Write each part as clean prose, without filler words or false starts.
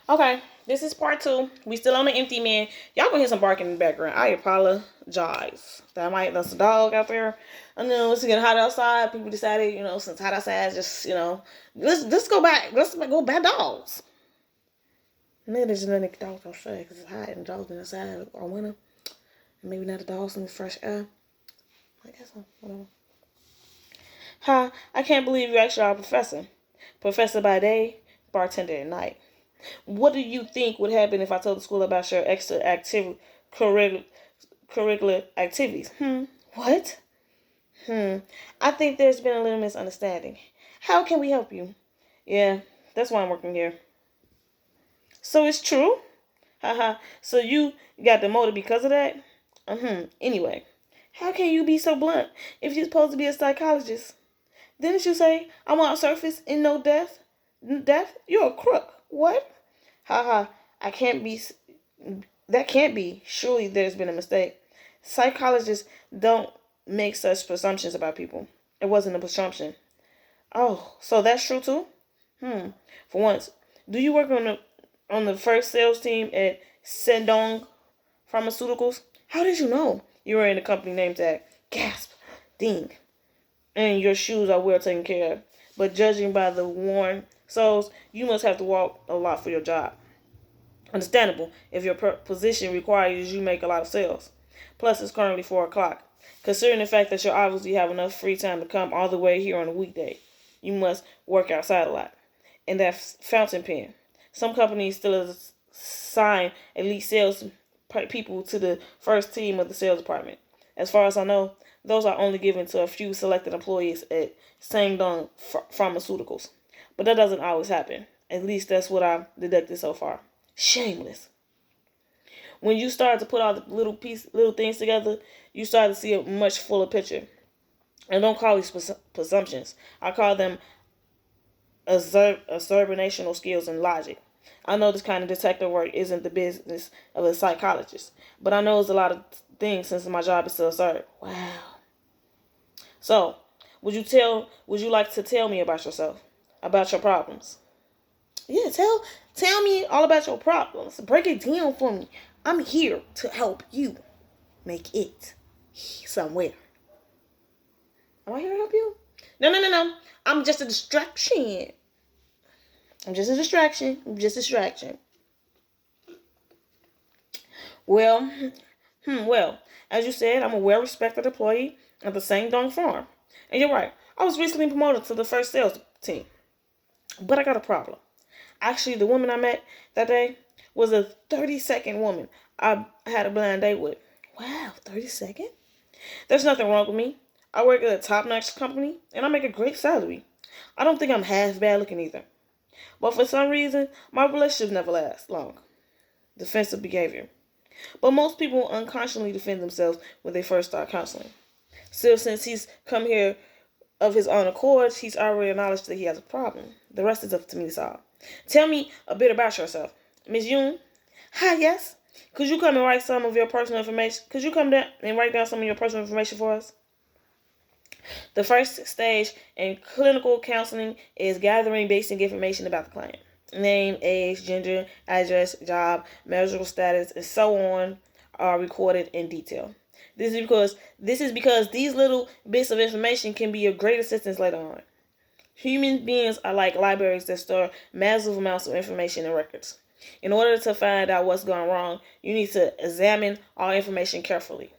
Okay, this is part two. We still on the empty man. Y'all gonna hear some barking in the background. I apologize. That's a dog out there. I know it's getting hot outside. People decided, since hot outside, just let's go back. Let's go back dogs. Maybe there's another dogs outside because it's hot and dogs been outside all winter. And maybe not the dogs in the fresh air. I guess so. Whatever. Hi, I can't believe you actually are a professor. Professor by day, bartender at night. What do you think would happen if I told the school about your extra curricular activities? What? I think there's been a little misunderstanding. How can we help you? Yeah, that's why I'm working here. So it's true? Haha. So you got demoted because of that? Anyway, how can you be so blunt if you're supposed to be a psychologist? Didn't you say I want surface and no death? Death? You're a crook. What? Haha. I can't be. That can't be. Surely there's been a mistake. Psychologists don't make such presumptions about people. It wasn't a presumption. Oh, so that's true too? For once, do you work on the first sales team at Sendong Pharmaceuticals? How did you know you were in a company name tag? Gasp. Ding. And your shoes are well taken care of. But judging by the worn soles, you must have to walk a lot for your job. Understandable if your position requires you make a lot of sales. Plus, it's currently 4 o'clock. Considering the fact that you obviously have enough free time to come all the way here on a weekday, you must work outside a lot. And that fountain pen. Some companies still assign elite sales people to the first team of the sales department. As far as I know, those are only given to a few selected employees at Sangdong Pharmaceuticals. But that doesn't always happen. At least that's what I've deducted so far. Shameless. When you start to put all the little things together, you start to see a much fuller picture. And don't call these presumptions. I call them observational skills and logic. I know this kind of detective work isn't the business of a psychologist, but I know it's a lot of things since my job is to observe. Wow. So, would you like to tell me about yourself? About your problems? Yeah, tell me all about your problems. Break it down for me. I'm here to help you make it somewhere. Am I here to help you? No. I'm just a distraction. I'm just a distraction. Well, as you said, I'm a well-respected employee at the Sangdong farm. And you're right. I was recently promoted to the first sales team. But I got a problem. Actually, the woman I met that day was a 30-second woman I had a blind date with. Wow, 30-second? There's nothing wrong with me. I work at a top-notch company, and I make a great salary. I don't think I'm half bad looking either. But for some reason, my relationships never last long. Defensive behavior. But most people unconsciously defend themselves when they first start counseling. Still, since he's come here of his own accord, he's already acknowledged that he has a problem. The rest is up to me to solve. Tell me a bit about yourself. Miss Yoon? Hi, yes. Could you come and write some of your personal information? Could you come down and write down some of your personal information for us? The first stage in clinical counseling is gathering basic information about the client. Name, age, gender, address, job, marital status, and so on are recorded in detail. This is because these little bits of information can be of great assistance later on. Human beings are like libraries that store massive amounts of information and records. In order to find out what's gone wrong, you need to examine all information carefully.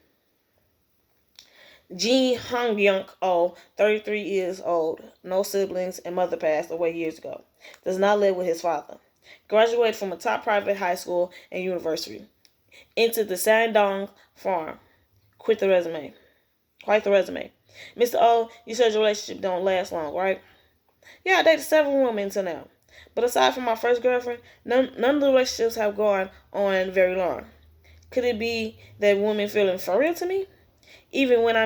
JongBeom Lee, 33 years old, no siblings, and mother passed away years ago. Does not live with his father. Graduated from a top private high school and university. Entered the Sangdong farm. Quite the resume. Mr. O, you said your relationship don't last long, right? Yeah, I dated several women until now. But aside from my first girlfriend, none of the relationships have gone on very long. Could it be that women feel inferior to me? Even when I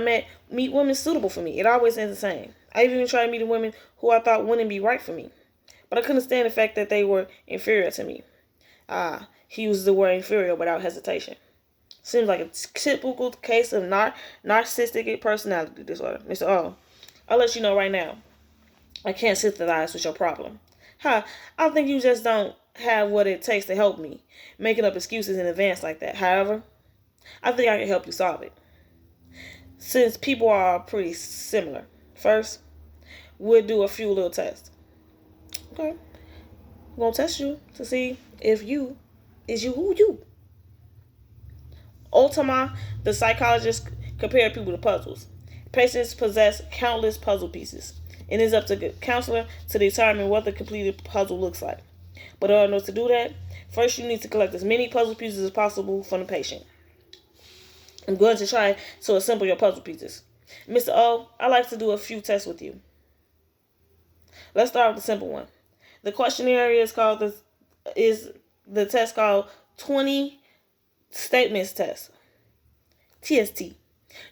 meet women suitable for me, it always ends the same. I even tried meeting women who I thought wouldn't be right for me. But I couldn't stand the fact that they were inferior to me. He uses the word inferior without hesitation. Seems like a typical case of narcissistic personality disorder. Mr. O, I'll let you know right now. I can't sympathize with your problem. I think you just don't have what it takes to help me, making up excuses in advance like that. However, I think I can help you solve it. Since people are pretty similar. First, we'll do a few little tests. Okay. We're going to test you to see if you is you who you. Ultima, the psychologist, compared people to puzzles. Patients possess countless puzzle pieces. It is up to the counselor to determine what the completed puzzle looks like. But in order to do that, first you need to collect as many puzzle pieces as possible from the patient. I'm going to try to assemble your puzzle pieces. Mr. O, I'd like to do a few tests with you. Let's start with the simple one. The questionnaire is the test called 20 Statements Test. TST.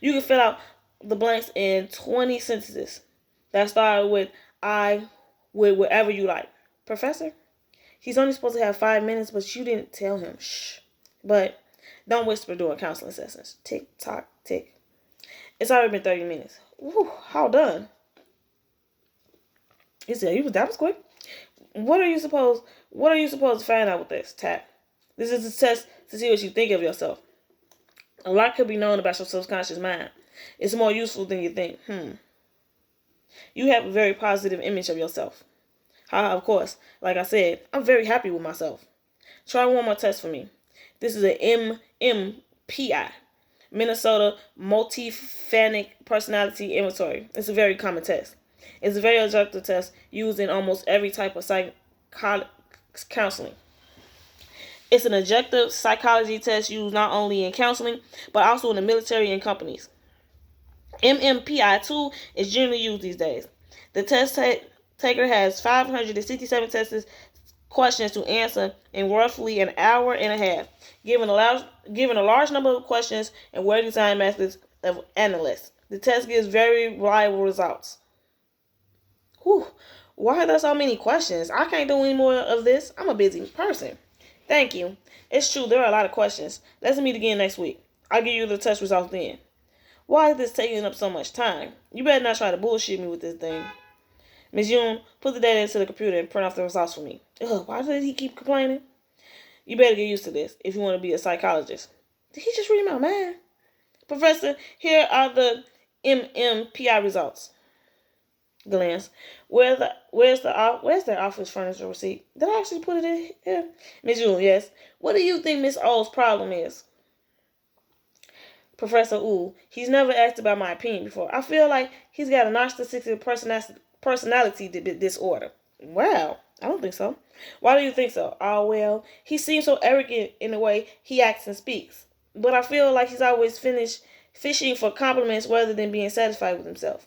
You can fill out the blanks in 20 sentences that start with I, with whatever you like. Professor, he's only supposed to have 5 minutes, but you didn't tell him. Shh. But don't whisper during counseling sessions. Tick, tock, tick. It's already been 30 minutes. Whew, how done? He said, that was quick. What are you supposed to find out with this? Tap. This is a test to see what you think of yourself. A lot could be known about your subconscious mind. It's more useful than you think. You have a very positive image of yourself. Of course, like I said, I'm very happy with myself. Try one more test for me. This is an MMPI, Minnesota Multiphonic Personality Inventory. It's a very common test. It's a very objective test used in almost every type of counseling. It's an objective psychology test used not only in counseling, but also in the military and companies. MMPI tool is generally used these days. The test taker has 567 test questions to answer in roughly an hour and a half, given a large number of questions and well-designed methods of analysts. The test gives very reliable results. Whew, why are there so many questions? I can't do any more of this. I'm a busy person. Thank you. It's true, there are a lot of questions. Let's meet again next week. I'll give you the test results then. Why is this taking up so much time? You better not try to bullshit me with this thing. Ms. Yoon, put the data into the computer and print off the results for me. Ugh, why does he keep complaining? You better get used to this if you want to be a psychologist. Did he just read my mind? Professor, here are the MMPI results. Glance. Where's their office furniture receipt? Did I actually put it in here? Ms. Yoon, yes. What do you think Miss O's problem is? Professor Wu, he's never asked about my opinion before. I feel like he's got a narcissistic personality disorder. Wow, I don't think so. Why do you think so? Oh, well, he seems so arrogant in the way he acts and speaks. But I feel like he's always fishing for compliments rather than being satisfied with himself.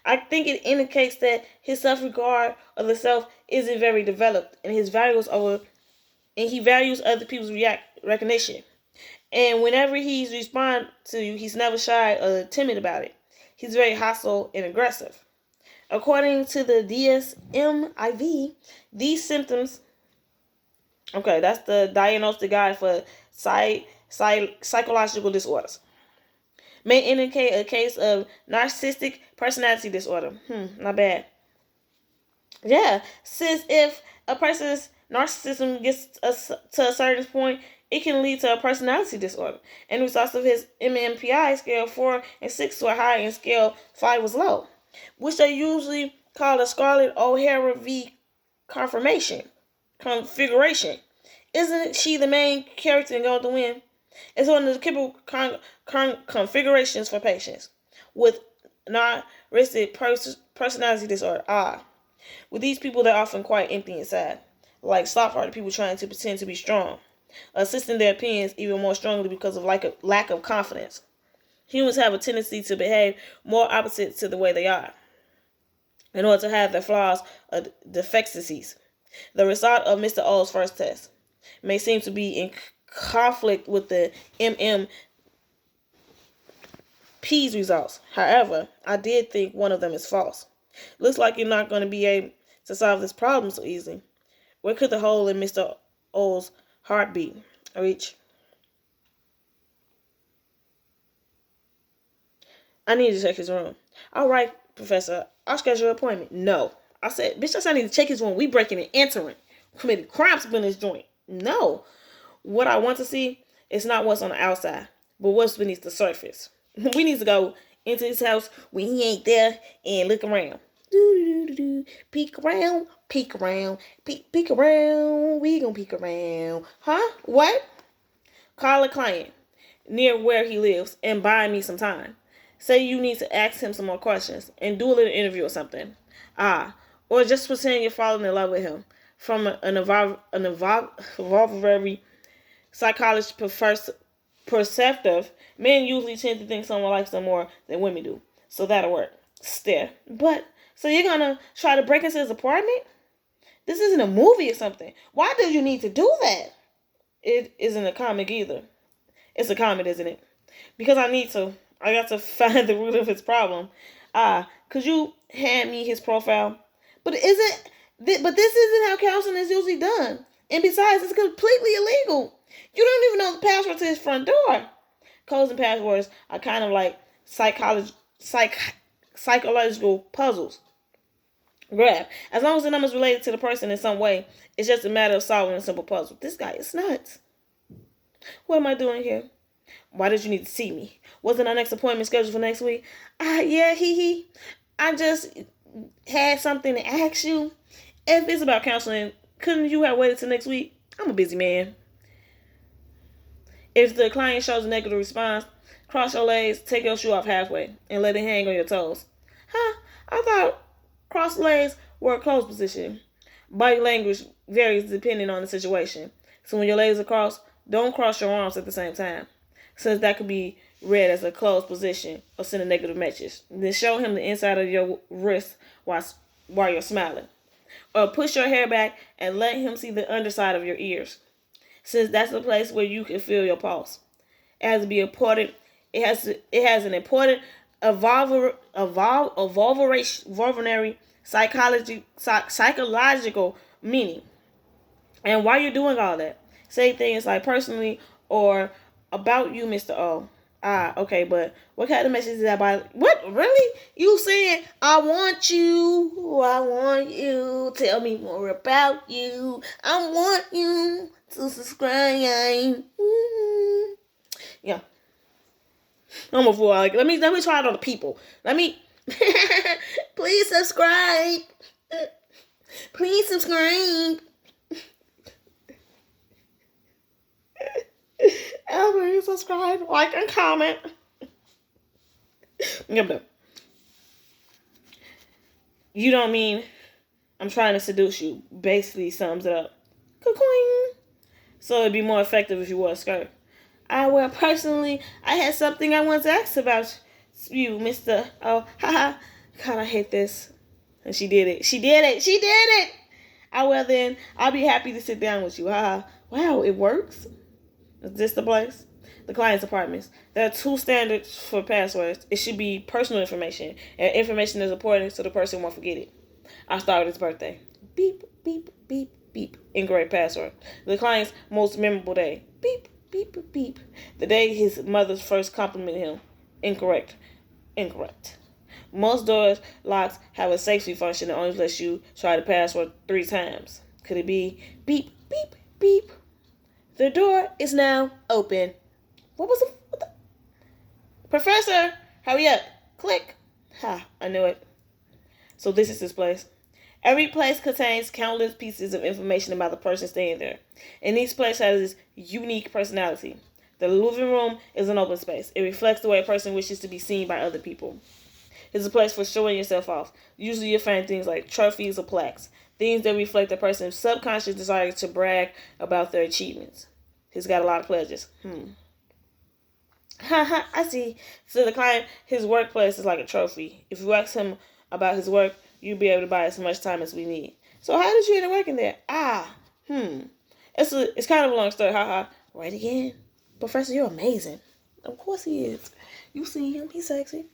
I think it indicates that his self-regard of the self isn't very developed, and he values other people's recognition. And whenever he's respond to you, he's never shy or timid about it. He's very hostile and aggressive. According to the DSM-IV, these symptoms, okay, that's the diagnostic guide for psychological disorders, may indicate a case of narcissistic personality disorder. Not bad. Yeah, since if a person's narcissism gets to a certain point, it can lead to a personality disorder. And the results of his MMPI scale 4 and 6 were high and scale 5 was low, which they usually call a Scarlett O'Hara V configuration. Isn't she the main character in Going to Win? It's one of the typical configurations for patients with narcissistic personality disorder. With these people, they're often quite empty inside, like soft-hearted people trying to pretend to be strong, assisting their opinions even more strongly because of lack of confidence. Humans have a tendency to behave more opposite to the way they are, in order to have their flaws or deficiencies. The result of Mr. O's first test may seem to be in conflict with the MMP's results. However, I did think one of them is false. Looks like you're not going to be able to solve this problem so easily. Where could the hole in Mr. O's heart be? Reach. I need to check his room. All right, Professor. I'll schedule an appointment. No. I said, bitch, I need to check his room. We breaking and entering. committed crimes up in this joint. No. What I want to see is not what's on the outside, but what's beneath the surface. We need to go into his house when he ain't there and look around. Peek around, peek around, peek around. We gonna peek around. Huh? What? Call a client near where he lives and buy me some time. Say you need to ask him some more questions and do a little interview or something. Or just pretend you're falling in love with him. From an evolutionary psychologist perceptive, men usually tend to think someone likes them more than women do. So that'll work. Stare. But, so you're gonna try to break into his apartment? This isn't a movie or something. Why do you need to do that? It isn't a comic either. It's a comic, isn't it? Because I need to. I got to find the root of his problem. Could you hand me his profile? But this isn't how counseling is usually done. And besides, it's completely illegal. You don't even know the password to his front door. Codes and passwords are kind of like psychological puzzles. Grab. As long as the number is related to the person in some way, it's just a matter of solving a simple puzzle. This guy is nuts. What am I doing here? Why did you need to see me? Wasn't our next appointment scheduled for next week? Yeah, I just had something to ask you. If it's about counseling, couldn't you have waited till next week? I'm a busy man. If the client shows a negative response, cross your legs, take your shoe off halfway, and let it hang on your toes. I thought crossed legs were a closed position. Body language varies depending on the situation. So when your legs are crossed, don't cross your arms at the same time, since that could be read as a closed position or send a negative message. Then show him the inside of your wrist while you're smiling. Or push your hair back and let him see the underside of your ears, since that's the place where you can feel your pulse. It has to be important. It has an important evolutionary psychological meaning. And while you're doing all that, say things like personally or about you, Mr. O. Okay, but what kind of message is that about? What, really? You saying, I want you, tell me more about you, I want you to subscribe. Yeah. I'm a fool. Like, let me try it on the people. Please subscribe. Please subscribe. Please subscribe, like, and comment. You don't mean I'm trying to seduce you. Basically sums it up. Ka-quing. So it'd be more effective if you wore a skirt. Well, personally, I had something I want to ask about you, Mr. Oh, haha. God, I hate this. And she did it. Well then, I'll be happy to sit down with you. Haha. Wow, it works? Is this the place? The client's apartments. There are two standards for passwords. It should be personal information, and information is important so the person won't forget it. I'll start with his birthday. Beep, beep, beep, beep. Incorrect password. The client's most memorable day. Beep, beep, beep. The day his mother first complimented him. Incorrect. Most doors locks have a safety function that only lets you try the password 3 times. Could it be beep, beep, beep? The door is now open. What the? Professor, hurry up. Click. I knew it. So this is his place. Every place contains countless pieces of information about the person staying there. And each place has its unique personality. The living room is an open space. It reflects the way a person wishes to be seen by other people. It's a place for showing yourself off. Usually you'll find things like trophies or plaques. Things that reflect a person's subconscious desire to brag about their achievements. He's got a lot of pledges. I see. So the client, his workplace is like a trophy. If you ask him about his work, you'll be able to buy as much time as we need. So how did you end up working there? It's kind of a long story. Right again. Professor, you're amazing. Of course he is. You see him, he's sexy.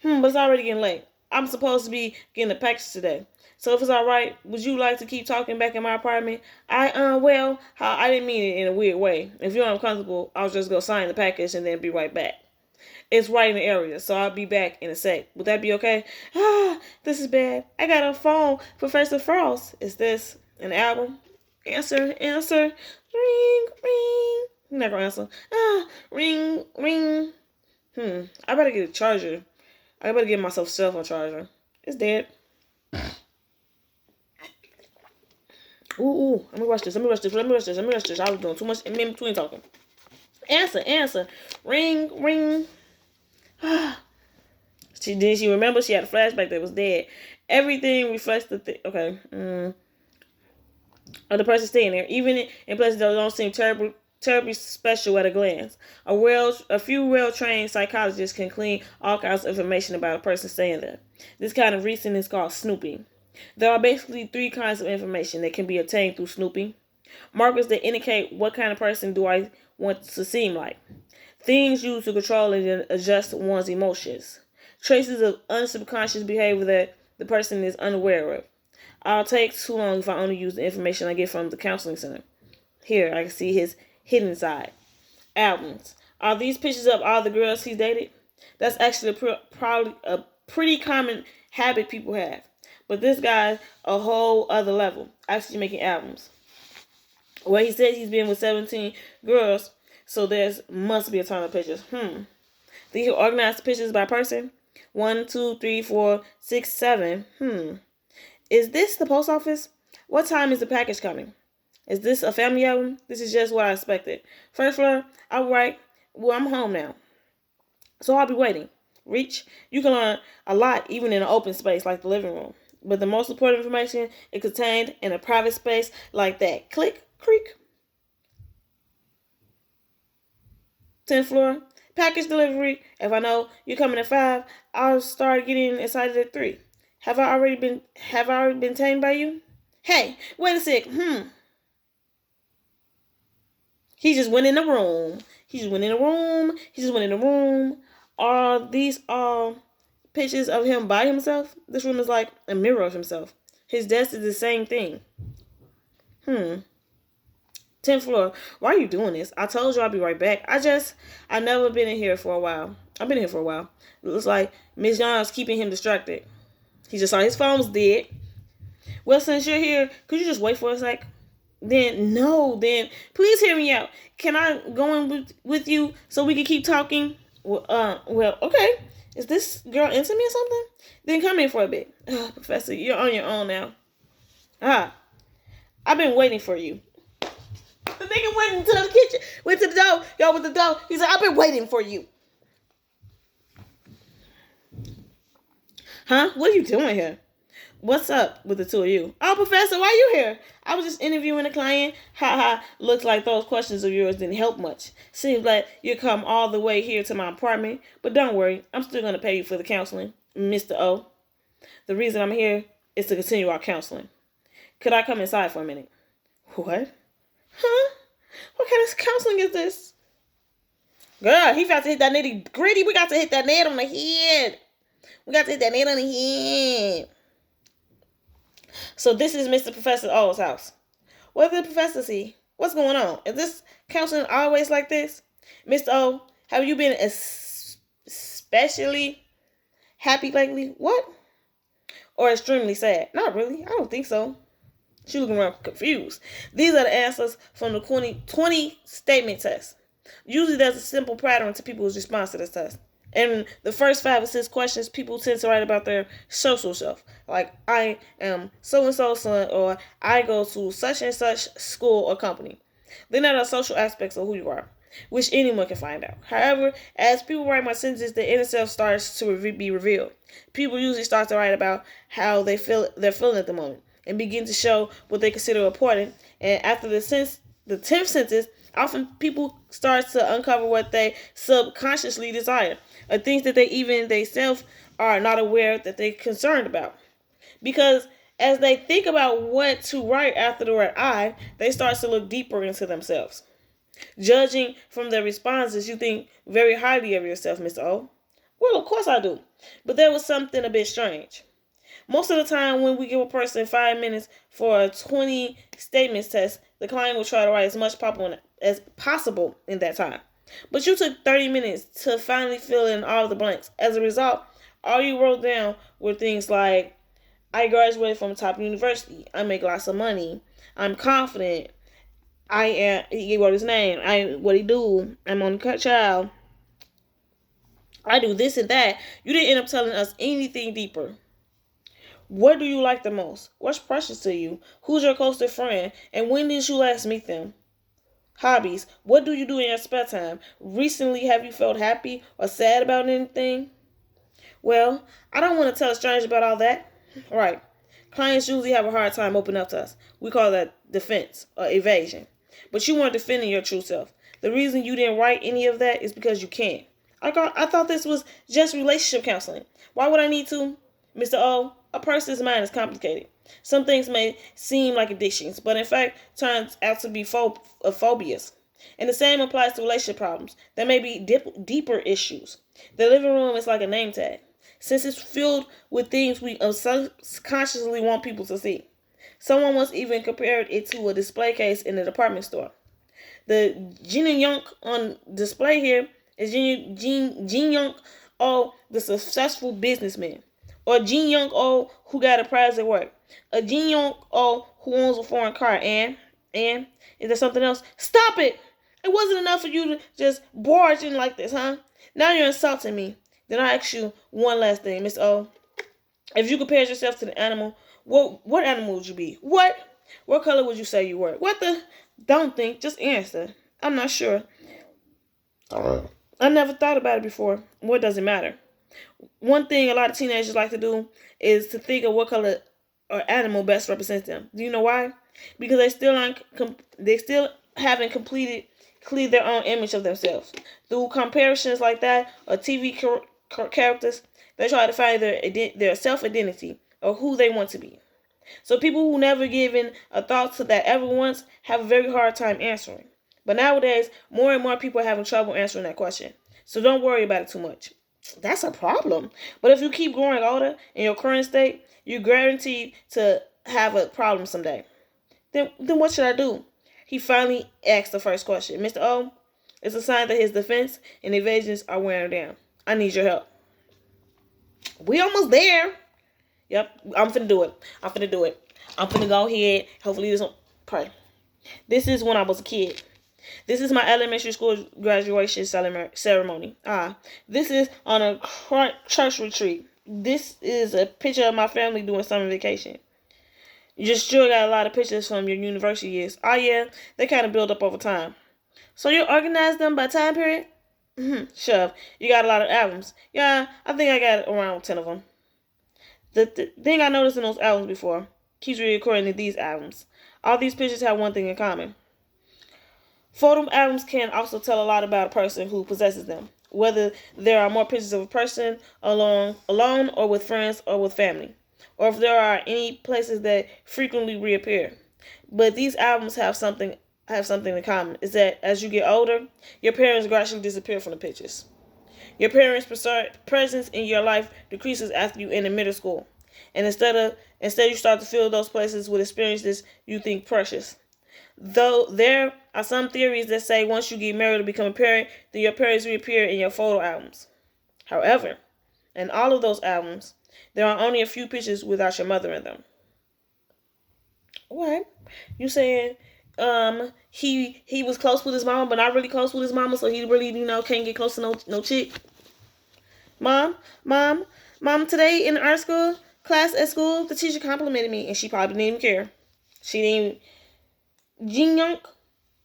But it's already getting late. I'm supposed to be getting a package today. So if it's alright, would you like to keep talking back in my apartment? I didn't mean it in a weird way. If you're uncomfortable, I'll just go sign the package and then be right back. It's right in the area, so I'll be back in a sec. Would that be okay? This is bad. I got a phone, Professor Frost. Is this an album? Answer, answer. Ring, ring. You're not gonna answer. Ah, ring, ring. I better get a charger. I better get myself cell phone charger. It's dead. Ooh. Let me rush this. Let me rush this. I was doing too much in between talking. Answer. Ring, ring. She remember she had a flashback that was dead. Everything reflects the thing. Okay. Of the person staying there, even in places that don't seem terribly special at a glance. A few well-trained psychologists can glean all kinds of information about a person staying there. This kind of reasoning is called snooping. There are basically 3 kinds of information that can be obtained through snooping. Markers that indicate what kind of person do I want to seem like. Things used to control and adjust one's emotions. Traces of unsubconscious behavior that the person is unaware of. I'll take too long if I only use the information I get from the counseling center. Here, I can see his hidden side. Albums. Are these pictures of all the girls he's dated? That's actually probably a pretty common habit people have. But this guy's a whole other level, actually making albums. Well, he said he's been with 17 girls, so must be a ton of pictures. These are organized pictures by person. 1, 2, 3, 4, 6, 7. Is this the post office? What time is the package coming? Is this a family album? This is just what I expected. First floor, all right. Well, I'm home now, so I'll be waiting. Reach. You can learn a lot even in an open space like the living room. But the most important information is contained in a private space like that. Click, creak. 10th floor. Package delivery. If I know you're coming at 5, I'll start getting excited at 3. Have I already been tamed by you? Hey, wait a sec. He just went in the room. Are these all pictures of him by himself? This room is like a mirror of himself. His desk is the same thing. 10th floor. Why are you doing this? I told you I'll be right back. I never been in here for a while. I've been here for a while. It looks like Miss Young's keeping him distracted. He just saw his phone was dead. Well, since you're here, could you just wait for a sec? Then please hear me out. Can I go in with you so we can keep talking? Well, okay. Is this girl into me or something? Then come in for a bit. Professor, you're on your own now. I've been waiting for you. The nigga went into the kitchen, went to the door, y'all with the door. He said, I've been waiting for you. Huh? What are you doing here? What's up with the two of you? Oh, Professor, why are you here? I was just interviewing a client. Looks like those questions of yours didn't help much. Seems like you come all the way here to my apartment. But don't worry, I'm still going to pay you for the counseling, Mr. O. The reason I'm here is to continue our counseling. Could I come inside for a minute? What? Huh? What kind of counseling is this? Girl, he got to hit that nitty gritty. We got to hit that nail on the head. So this is Mr. Professor O's house. What did the professor see? What's going on? Is this counseling always like this? Mr. O, have you been especially happy lately? What? Or extremely sad? Not really. I don't think so. She looking around confused. These are the answers from the 20 statement test. Usually there's a simple pattern to people's response to this test. In the first 5 or 6 questions, people tend to write about their social self. Like, I am so-and-so's son, or I go to such and such school or company. Then there are social aspects of who you are, which anyone can find out. However, as people write more sentences, the inner self starts to be revealed. People usually start to write about how they're feeling at the moment, and begin to show what they consider important. And after the 10th sentence, often people start to uncover what they subconsciously desire, or things that they themselves are not aware that they're concerned about. Because as they think about what to write after the word I, they start to look deeper into themselves. Judging from their responses, you think very highly of yourself, Mr. O. Well, of course I do. But there was something a bit strange. Most of the time when we give a person 5 minutes for a 20 statements test, the client will try to write as much as possible in that time. But you took 30 minutes to finally fill in all the blanks. As a result, all you wrote down were things like, I graduated from a top university. I make lots of money. I'm confident. I am. He wrote his name. What he do. I'm on the child. I do this and that. You didn't end up telling us anything deeper. What do you like the most? What's precious to you? Who's your closest friend? And when did you last meet them? Hobbies. What do you do in your spare time? Recently, have you felt happy or sad about anything? Well, I don't want to tell a stranger about all that. Right. Clients usually have a hard time opening up to us. We call that defense or evasion. But you weren't defending your true self. The reason you didn't write any of that is because you can't. I thought this was just relationship counseling. Why would I need to? Mr. O, a person's mind is complicated. Some things may seem like addictions, but in fact turns out to be phobias. And the same applies to relationship problems. There may be deeper issues. The living room is like a name tag, since it's filled with things we subconsciously want people to see. Someone once even compared it to a display case in a department store. The Jin Young on display here is Jin Young Oh, the successful businessman. Or Jin Young Oh, who got a prize at work. A Jin Young Oh, who owns a foreign car. And, is there something else? Stop it! It wasn't enough for you to just barge in like this, huh? Now you're insulting me. Then I ask you one last thing, Miss O. If you compared yourself to the animal, what animal would you be? What? What color would you say you were? What the? Don't think, just answer. I'm not sure. I never thought about it before. What does it matter? One thing a lot of teenagers like to do is to think of what color or animal best represents them. Do you know why? Because they still haven't cleared their own image of themselves. Through comparisons like that or TV characters, they try to find their self-identity or who they want to be. So people who never given a thought to that ever once have a very hard time answering. But nowadays, more and more people are having trouble answering that question. So don't worry about it too much. That's a problem. But if you keep growing older in your current state, you're guaranteed to have a problem someday. Then what should I do? He finally asked the first question. Mr. O, it's a sign that his defense and evasions are wearing down. I need your help. We almost there. Yep, I'm finna do it. I'm finna go ahead. Hopefully this won't pray. This is when I was a kid. This is my elementary school graduation ceremony. This is on a church retreat. This is a picture of my family doing summer vacation. You just sure got a lot of pictures from your university years. Oh yeah, they kind of build up over time. So you organized them by time period? Sure. You got a lot of albums. Yeah, I think I got around 10 of them. The thing I noticed in those albums before keeps reoccurring in these albums. All these pictures have one thing in common. Photo albums can also tell a lot about a person who possesses them, whether there are more pictures of a person alone or with friends or with family, or if there are any places that frequently reappear. But these albums have something in common, is that as you get older, your parents gradually disappear from the pictures. Your parents' presence in your life decreases after you enter middle school, and instead you start to fill those places with experiences you think precious. Though there are some theories that say once you get married or become a parent, then your parents reappear in your photo albums. However, in all of those albums, there are only a few pictures without your mother in them. What? You saying he was close with his mama, but not really close with his mama, so he really, can't get close to no chick? Mom, today in art school, class at school, the teacher complimented me, and she probably didn't even care. She didn't even...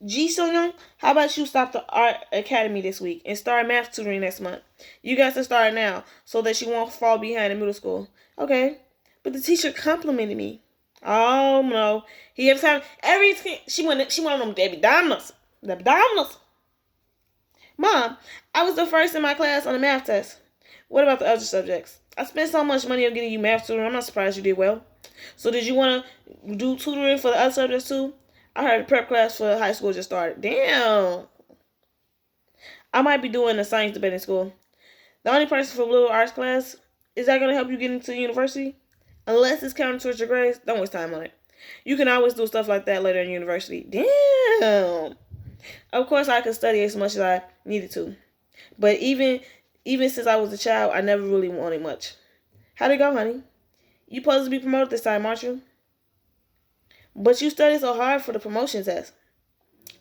Ji So-young, how about you stop the art academy this week and start math tutoring next month? You got to start now so that you won't fall behind in middle school. Okay, but the teacher complimented me. Oh no, he every time everything she wanted them abdominals. The abdominals. Mom, I was the first in my class on the math test. What about the other subjects? I spent so much money on getting you math tutoring. I'm not surprised you did well. So did you want to do tutoring for the other subjects too? I heard the prep class for high school just started. Damn. I might be doing a science debate in school. The only person for little arts class, is that going to help you get into university? Unless it's counted towards your grades, don't waste time on it. You can always do stuff like that later in university. Damn. Of course, I could study as much as I needed to. But even since I was a child, I never really wanted much. How'd it go, honey? You supposed to be promoted this time, aren't you? But you studied so hard for the promotion test.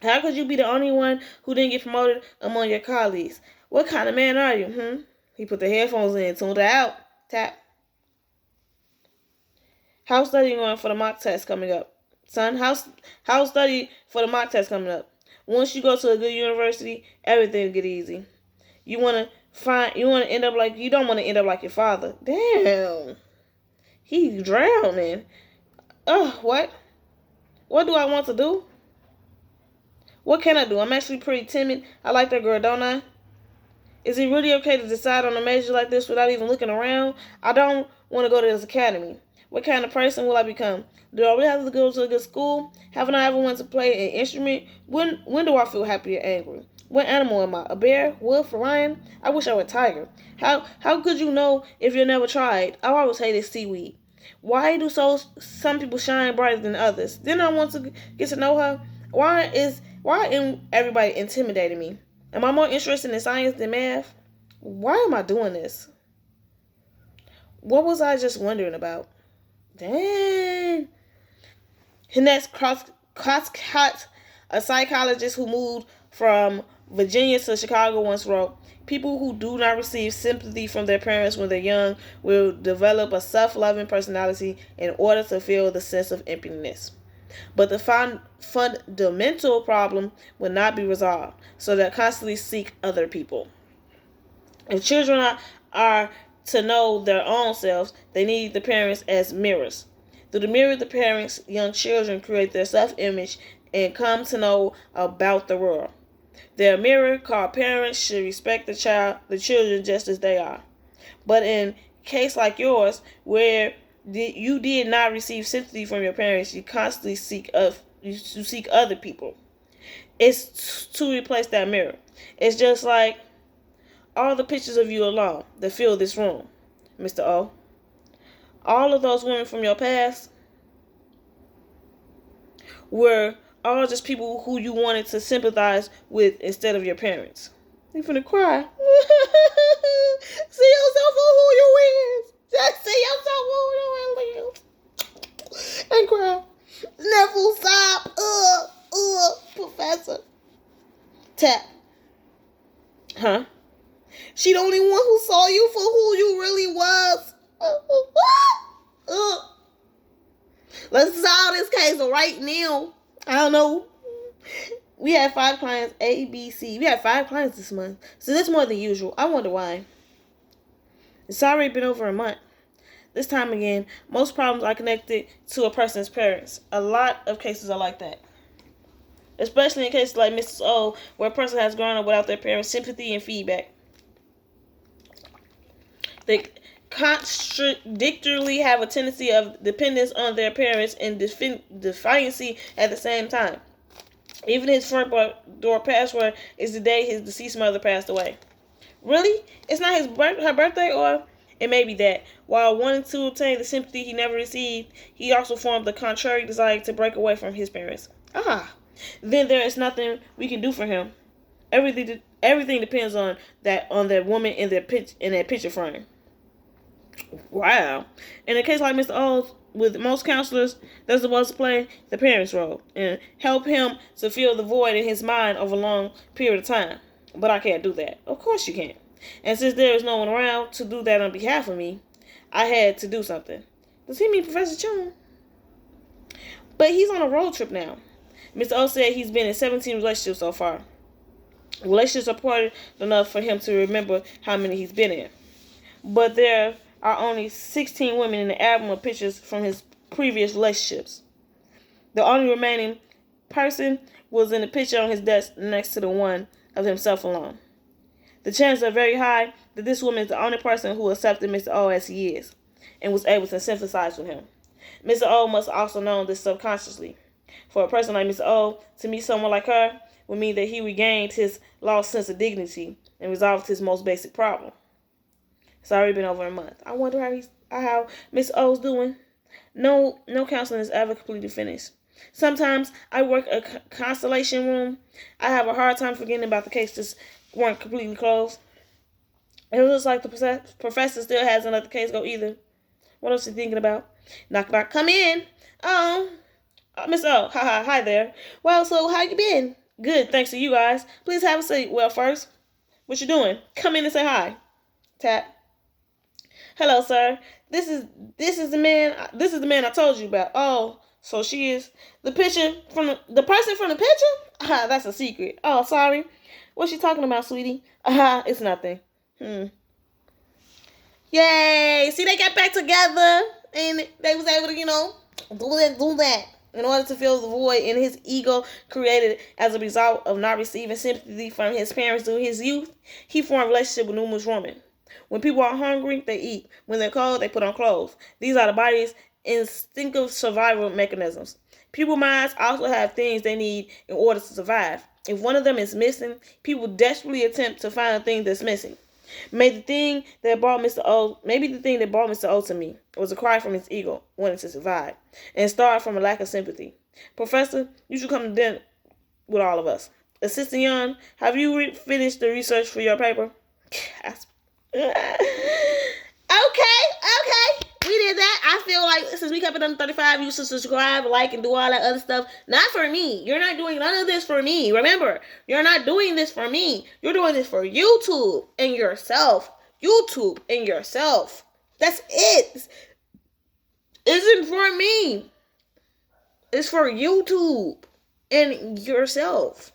How could you be the only one who didn't get promoted among your colleagues? What kind of man are you? He put the headphones in, tuned it out. Tap. How's studying going for the mock test coming up? Son, how's study for the mock test coming up? Once you go to a good university, everything will get easy. You don't want to end up like your father. Damn. He's drowning. What? What do I want to do? What can I do? I'm actually pretty timid. I like that girl, don't I? Is it really okay to decide on a major like this without even looking around? I don't want to go to this academy. What kind of person will I become? Do I really have to go to a good school? Haven't I ever wanted to play an instrument? When do I feel happy or angry? What animal am I? A bear? Wolf? A lion? I wish I were a tiger. How could you know if you never tried? I always hated seaweed. Why do some people shine brighter than others? Didn't I want to get to know her? Why am everybody intimidating me? Am I more interested in science than math? Why am I doing this? What was I just wondering about? Dang. Henness Coscott, a psychologist who moved from Virginia to Chicago, once wrote, people who do not receive sympathy from their parents when they're young will develop a self-loving personality in order to feel the sense of emptiness. But the fundamental problem will not be resolved, so they constantly seek other people. If children are to know their own selves, they need the parents as mirrors. Through the mirror of the parents, young children create their self-image and come to know about the world. Their mirror, called parents, should respect the children just as they are. But in a case like yours, where you did not receive sympathy from your parents, you constantly seek other people. It's to replace that mirror. It's just like all the pictures of you alone that fill this room, Mr. O. All of those women from your past were all just people who you wanted to sympathize with instead of your parents. You finna cry. See yourself for who you is. Just see yourself for who you is. And cry. Sniffle, sob, professor. Tap. Huh? She the only one who saw you for who you really was. Let's solve this case right now. I don't know. We had 5 clients, A, B, C. We had 5 clients this month. So that's more than usual. I wonder why. It's already been over a month. This time again, most problems are connected to a person's parents. A lot of cases are like that. Especially in cases like Mrs. O, where a person has grown up without their parents' sympathy and feedback. They contradictorily have a tendency of dependence on their parents and defiancy at the same time. Even his front door password is the day his deceased mother passed away. Really? It's not her birthday, or it may be that. While wanting to obtain the sympathy he never received, he also formed the contrary desire to break away from his parents. Then there is nothing we can do for him. Everything depends on that woman in that picture frame. Wow. In a case like Mr. O's, with most counselors, they're supposed to play the parent's role and help him to fill the void in his mind over a long period of time. But I can't do that. Of course you can't. And since there is no one around to do that on behalf of me, I had to do something. Does he mean Professor Chung? But he's on a road trip now. Mr. O said he's been in 17 relationships so far. Relationships are important enough for him to remember how many he's been in. But there are only 16 women in the album of pictures from his previous relationships. The only remaining person was in the picture on his desk next to the one of himself alone. The chances are very high that this woman is the only person who accepted Mr. O as he is and was able to sympathize with him. Mr. O must also know this subconsciously. For a person like Mr. O to meet someone like her would mean that he regained his lost sense of dignity and resolved his most basic problem. It's already been over a month. I wonder how Miss O's doing. No counseling is ever completely finished. Sometimes I work a consultation room. I have a hard time forgetting about the cases weren't completely closed. It looks like the professor still has another case go either. What else are you thinking about? Knock, knock, come in. Oh, Miss O, haha, hi there. Well, so how you been? Good, thanks to you guys. Please have a seat. Well, first, what you doing? Come in and say hi. Tap. Hello, sir. This is this is the man. This is the man I told you about. Oh, so she is the picture from the person from the picture. Ah, that's a secret. Oh, sorry. What's she talking about, sweetie? Ah, it's nothing. Yay! See, they got back together, and they was able to, do that. In order to fill the void in his ego created as a result of not receiving sympathy from his parents during his youth, he formed a relationship with numerous women. When people are hungry, they eat. When they're cold, they put on clothes. These are the body's instinctive survival mechanisms. People minds also have things they need in order to survive. If one of them is missing, people desperately attempt to find a thing that's missing. Maybe the thing that brought Mr. O to me was a cry from his ego, wanting to survive, and it started from a lack of sympathy. Professor, you should come to dinner with all of us. Assistant Young, have you finished the research for your paper? Okay. We did that. I feel like since we kept it under 35, you should subscribe, like, and do all that other stuff. Not for me. You're not doing none of this for me. Remember, you're not doing this for me. You're doing this for YouTube and yourself. YouTube and yourself. That's it. Isn't for me. It's for YouTube and yourself.